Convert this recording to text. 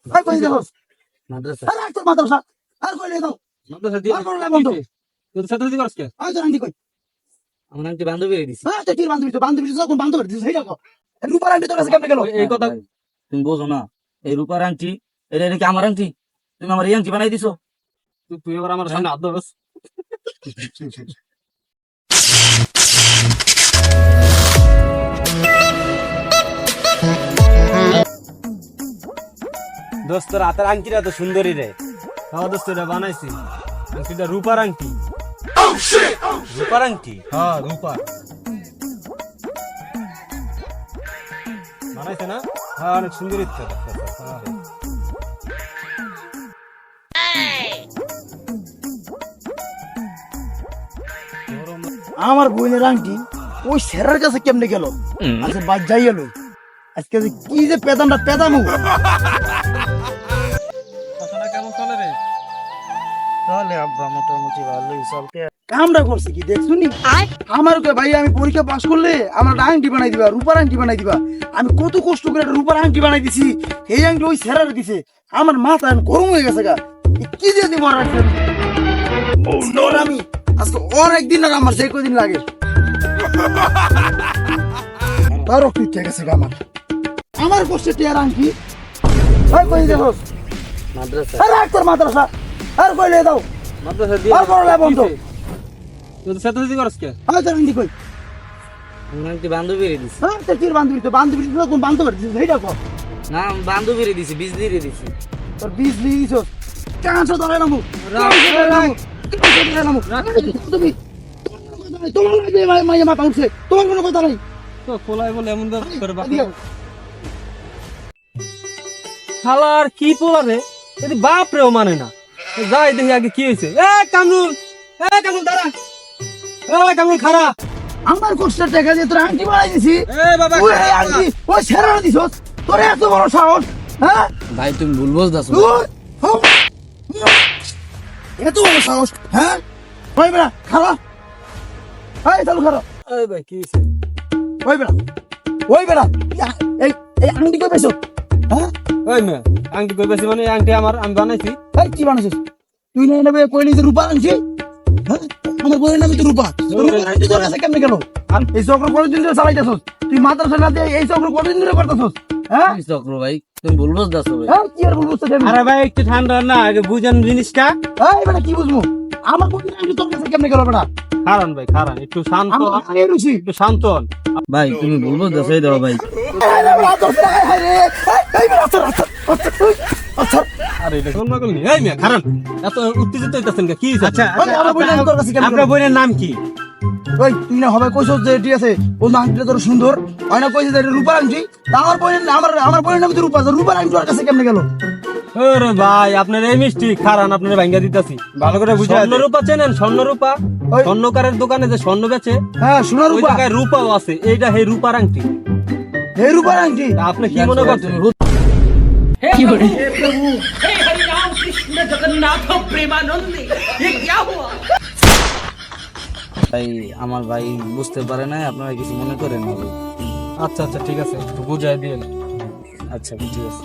ভাই কই যাস মাদ্রাসা আরে তোর মাদ্রাসা আর কই দাও মাদ্রাসা দিয়ে আর বড় বন্ধ তোর সাথে কি করছ কে আই তোর আন্টি কই আমার আন্টি বান্ধবী রে দিছি হ্যাঁ তুই বান্ধবী যখন বান্ধব করে দিছিস সেইটা কো রূপার আন্টি তোর কাছে কেমনে গেল এই কথা তুমি বোঝো না এই রূপার আন্টি এটা নাকি আমার আন্টি তুমি আমার এই আন্টি বানাই দিছো তুই আবার আমার সামনে হাত ধরছ দোস্ত রাতের আংটিটা তো সুন্দরী রে। হ্যাঁ দোস্ত এটা বানাইছি, আংটিটা রূপার আংটি। রূপার আংটি? হ্যাঁ রূপার বানাইছে না? হ্যাঁ অনেক সুন্দরী তো। আমার বোনের আংটি ওই সেরার কাছে কেমনে গেল আচ্ছা বাদ যাই গেল আজকে যে কি যে পেদামটা পেদামু কথাটা কেমন চলে রে? তাহলে আব্বা মোটামুটি ভালোই চলতে। কামটা করছে কি দেখছুনি আমার কে ভাই আমি পরীক্ষা পাস করলে আমার একটা আংটি বানাই দিবা রূপার আংটি বানাই দিবা আমি কত কষ্ট করে একটা রূপার আংটি বানাই দিছি এই আংটি ওই সেরার দিছে আমার মাথা এখন গরম হয়ে গেছে গা কি যে দিব আর আমি আজকে অনেক দিন আর আমার সেই কদিন লাগে তারও কি ঠিক আছে গা আমার কষ্টে টিয়ার আংটি ভাই কই দেখো মাদ্রাসা আরে তোর মাদ্রাসা আর কই লে দাও মাদ্রাসা দিয়ে আর বড় বন্ধ তোর সাথে কি করছ কে? আমি তোর আংটি কই আমার আন্টি বান্ধবী রে দিছি। হ্যাঁ তো তোর বান্ধবী কোন বান্ধব করে দিছিস সেইটা কর না বান্ধবী রে দিছি, বীজ দিয়ে দিছি। তোর বীজ লিয়ে দিছ কাঁচা ধরে নামু তুমি তোমার লাগে মাইয়া মাথা উঠছে তোমার কোনো কথা নাই তো কোলাই বলে এমন করে বাপ শালার কি পোলা রে, এদি বাপ রেও মানে না। যাই দেখি আগে কি হয়েছে। কামরুল দাঁড়া, কামরুল খারা। আমার কষ্টের টাকা দিয়ে তোর আংটি বানাই দিছি বাবা ওই আংটি ওই সেরা দিছ তোর এত বড় সাহস হ্যাঁ ভাই তুমি ভুল বুঝদাছো। এত বড় সাহস হ্যাঁ ওই বেড়া খারা এই চালু খারা এই ভাই কি হয়েছে? ওই বেড়া এই এই আংটি কই পেছো হ্যাঁ ওই মেয়ে আংটি কই পেছি মানে এই আংটি আমার আমি বানাইছি। এই কি বানাইছিস তুই না নেবে কইলি যে রূপা আনছি হ্যাঁ আমার বইয়ের নামই তো রূপা আংটি তোর কাছে কেমনে গেল আর এই চক্র কতদিন ধরে চালাইতেছস তুই মাদ্রাসা না দিয়ে এই চক্র কতদিন ধরে করতেছস হ্যাঁ কি চক্র ভাই, তুমি ভুল বুঝদাছো ভাই। হ্যাঁ কি আর বলবো তোকে আরে ভাই একটু ঠান্ডা না, আগে বুঝেন জিনিসটা। এই বেটা কি বুঝবো আমার বইয়ের আংটি তোর কাছে কেমনে গেল বেটা খারান ভাই খারান, একটু শান্ত আমি আগে রুচি একটু শান্ত হন। ভাই তুমি ভুল বুঝদাছো, এই দাও ভাই। আরে এটা কোন মাগল নি? এই মেয়ে খারান, এত উত্তেজিত হইতাছেন কে? কি হইছে? আচ্ছা আপনার আপনার বোনের নাম কি? ওই তুই না হবে কইছস যে ঠিক আছে ও আংটিটা তোর সুন্দর হয় না কইছে যে এটা রূপার আংটি তা আমার বোনের আমার বোনের নাম তো রূপা রূপার আংটি ওর কাছে কেমনে গেল ওরে ভাই আপনার এই মিষ্টি খারান, আপনার ভাঙ্গা দিতাছি ভালো করে বুঝাই। স্বর্ণরূপা চেনেন? স্বর্ণরূপা ওই- স্বর্ণকারের দোকানে যে স্বর্ণ বেচে হ্যাঁ সোনা ওই রূপা জায়গায় রূপাও আছে, এইটা হে রূপার আংটি। এই রূপার আংটি তা আপনি কি মনে করছেন? ভাই আমার ভাই বুঝতে পারে না, আপনারা কিছু মনে করেন না ভাই। আচ্ছা আচ্ছা ঠিক আছে, একটু বুঝাই দিন। আচ্ছা ঠিক আছে।